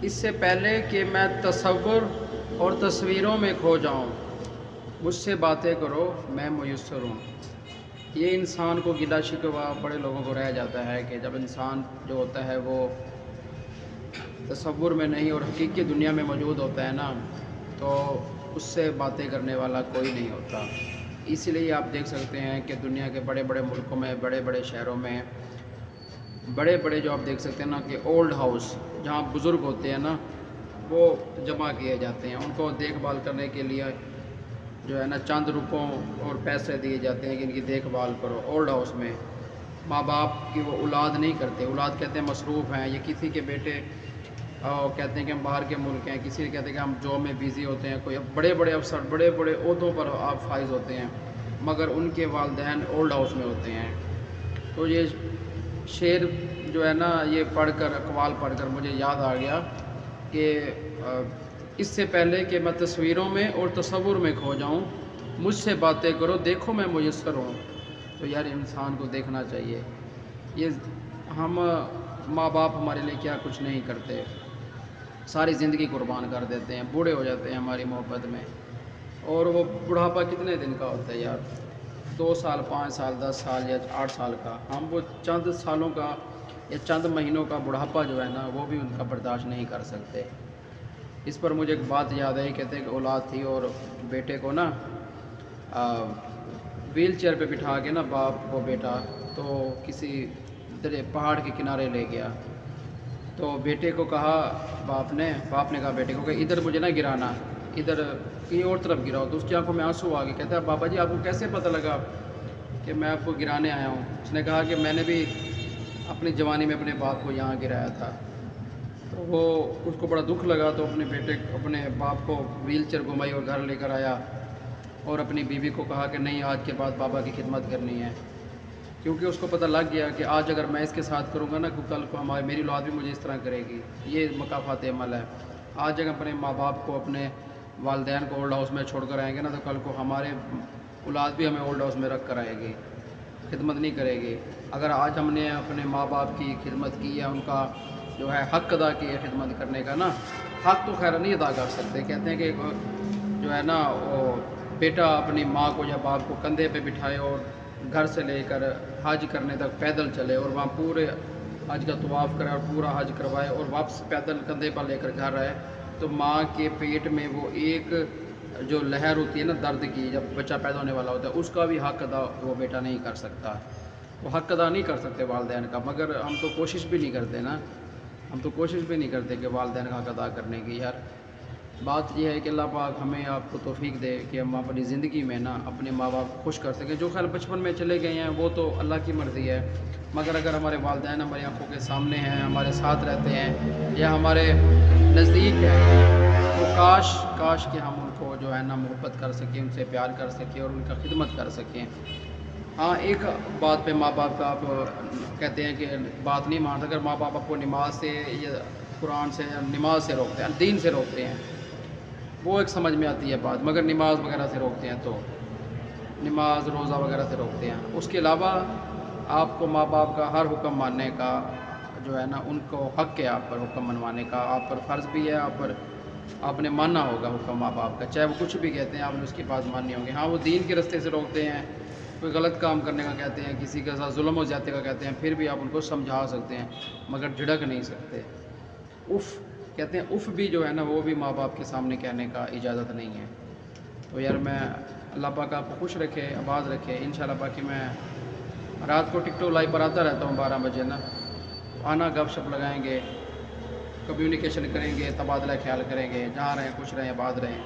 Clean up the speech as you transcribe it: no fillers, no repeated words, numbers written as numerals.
اس سے پہلے کہ میں تصور اور تصویروں میں کھو جاؤں، مجھ سے باتیں کرو میں میسر ہوں۔ یہ انسان کو گلہ شکوہ بڑے لوگوں کو رہ جاتا ہے کہ جب انسان جو ہوتا ہے وہ تصور میں نہیں اور حقیقی دنیا میں موجود ہوتا ہے نا، تو اس سے باتیں کرنے والا کوئی نہیں ہوتا۔ اسی لیے آپ دیکھ سکتے ہیں کہ دنیا کے بڑے بڑے ملکوں میں، بڑے بڑے شہروں میں، بڑے بڑے جو آپ دیکھ سکتے ہیں نا کہ اولڈ ہاؤس جہاں بزرگ ہوتے ہیں نا، وہ جمع کیے جاتے ہیں۔ ان کو دیکھ بھال کرنے کے لیے جو ہے نا چند روپوں اور پیسے دیے جاتے ہیں کہ ان کی دیکھ بھال کرو۔ اولڈ ہاؤس میں ماں باپ کی وہ اولاد نہیں کرتے، اولاد کہتے ہیں مصروف ہیں، یہ کسی کے بیٹے کہتے ہیں کہ ہم باہر کے ملک ہیں، کسی کہتے ہیں کہ ہم جاب میں بیزی ہوتے ہیں، کوئی بڑے بڑے افسر بڑے بڑے عہدوں پر آپ فائز ہوتے ہیں، مگر ان کے والدین اولڈ ہاؤس میں ہوتے ہیں۔ تو یہ شعر جو ہے نا یہ پڑھ کر، اقوال پڑھ کر مجھے یاد آ گیا کہ اس سے پہلے کہ میں تصویروں میں اور تصور میں کھو جاؤں، مجھ سے باتیں کرو دیکھو میں میسر ہوں۔ تو یار انسان کو دیکھنا چاہیے، یہ ہم ماں باپ ہمارے لیے کیا کچھ نہیں کرتے، ساری زندگی قربان کر دیتے ہیں، بوڑھے ہو جاتے ہیں ہماری محبت میں، اور وہ بڑھاپا کتنے دن کا ہوتا ہے یار، 2 سال 5 سال 10 سال یا 8 سال کا، ہم وہ چند سالوں کا یا چند مہینوں کا بڑھاپا جو ہے نا وہ بھی ان کا برداشت نہیں کر سکتے۔ اس پر مجھے ایک بات یاد آئی، کہتے ہیں کہ اولاد تھی اور بیٹے کو نا ویل چیئر پہ بٹھا کے نا باپ کو بیٹا تو کسی پہاڑ کے کنارے لے گیا، تو بیٹے کو کہا باپ نے کہا بیٹے کو کہ ادھر مجھے نہ گرانا، ادھر کہیں اور طرف گراؤ۔ تو اس کی آنکھوں میں آنسو آ گئے، کہتا ہے بابا جی آپ کو کیسے پتہ لگا کہ میں آپ کو گرانے آیا ہوں؟ اس نے کہا کہ میں نے بھی اپنی جوانی میں اپنے باپ کو یہاں گرایا تھا۔ تو وہ اس کو بڑا دکھ لگا، تو اپنے باپ کو ویل چیئر گھمائی اور گھر لے کر آیا، اور اپنی بیوی کو کہا کہ نہیں آج کے بعد بابا کی خدمت کرنی ہے، کیونکہ اس کو پتہ لگ گیا کہ آج اگر میں اس کے ساتھ کروں گا نا کل کو میری اولاد بھی مجھے اس طرح کرے گی۔ یہ مکافات عمل ہے۔ آج اگر اپنے ماں باپ کو، اپنے والدین کو اولڈ ہاؤس میں چھوڑ کر آئیں گے نا، تو کل کو ہمارے اولاد بھی ہمیں اولڈ ہاؤس میں رکھ کر آئے گی، خدمت نہیں کرے گی۔ اگر آج ہم نے اپنے ماں باپ کی خدمت کی ہے، ان کا جو ہے حق ادا کیا ہے خدمت کرنے کا نا، حق تو خیر نہیں ادا کر سکتے۔ کہتے ہیں کہ جو ہے نا وہ بیٹا اپنی ماں کو یا باپ کو کندھے پہ بٹھائے اور گھر سے لے کر حج کرنے تک پیدل چلے، اور وہاں پورے حج کا طواف کرے اور پورا حج کروائے، اور واپس پیدل کندھے پر لے کر گھر آئے، تو ماں کے پیٹ میں وہ ایک جو لہر ہوتی ہے نا درد کی، جب بچہ پیدا ہونے والا ہوتا ہے، اس کا بھی حق ادا وہ بیٹا نہیں کر سکتا۔ وہ حق ادا نہیں کر سکتے والدین کا، مگر ہم تو کوشش بھی نہیں کرتے نا، ہم تو کوشش بھی نہیں کرتے کہ والدین کا حق ادا کرنے کی۔ یار بات یہ ہے کہ اللہ پاک ہمیں آپ کو توفیق دے کہ ہم اپنی زندگی میں نا اپنے ماں باپ کو خوش کر سکیں۔ جو خیر بچپن میں چلے گئے ہیں وہ تو اللہ کی مرضی ہے، مگر اگر ہمارے والدین ہماری آنکھوں کے سامنے ہیں، ہمارے ساتھ رہتے ہیں یا ہمارے نزدیک ہیں، تو کاش کہ ہم ان کو جو ہے نا محبت کر سکیں، ان سے پیار کر سکیں اور ان کا خدمت کر سکیں۔ ہاں ایک بات پہ ماں باپ کا آپ کہتے ہیں کہ بات نہیں مانتے، اگر ماں باپ آپ کو نماز سے یا قرآن سے یا نماز سے روکتے ہیں، دین سے روکتے ہیں، وہ ایک سمجھ میں آتی ہے بات، مگر نماز وغیرہ سے روکتے ہیں، تو نماز روزہ وغیرہ سے روکتے ہیں، اس کے علاوہ آپ کو ماں باپ کا ہر حکم ماننے کا جو ہے نا ان کو حق ہے، آپ پر حکم منوانے کا آپ پر فرض بھی ہے، آپ نے ماننا ہوگا حکم ماں باپ کا، چاہے وہ کچھ بھی کہتے ہیں آپ نے اس کی بات ماننی ہوگی۔ ہاں وہ دین کے راستے سے روکتے ہیں، کوئی غلط کام کرنے کا کہتے ہیں، کسی کے ساتھ ظلم و زیادتی کا کہتے ہیں، پھر بھی آپ ان کو سمجھا سکتے ہیں، مگر جھڑک نہیں سکتے۔ اف کہتے ہیں، اف بھی جو ہے نا وہ بھی ماں باپ کے سامنے کہنے کا اجازت نہیں ہے۔ تو یار میں اللہ پاک آپ کو خوش رکھے، آباد رکھے، انشاءاللہ باقی میں رات کو ٹک ٹاک لائیو پر آتا رہتا ہوں 12 بجے نا، آنا گپ شپ لگائیں گے، کمیونیکیشن کریں گے، تبادلہ خیال کریں گے، جہاں رہیں خوش رہیں آباد رہیں۔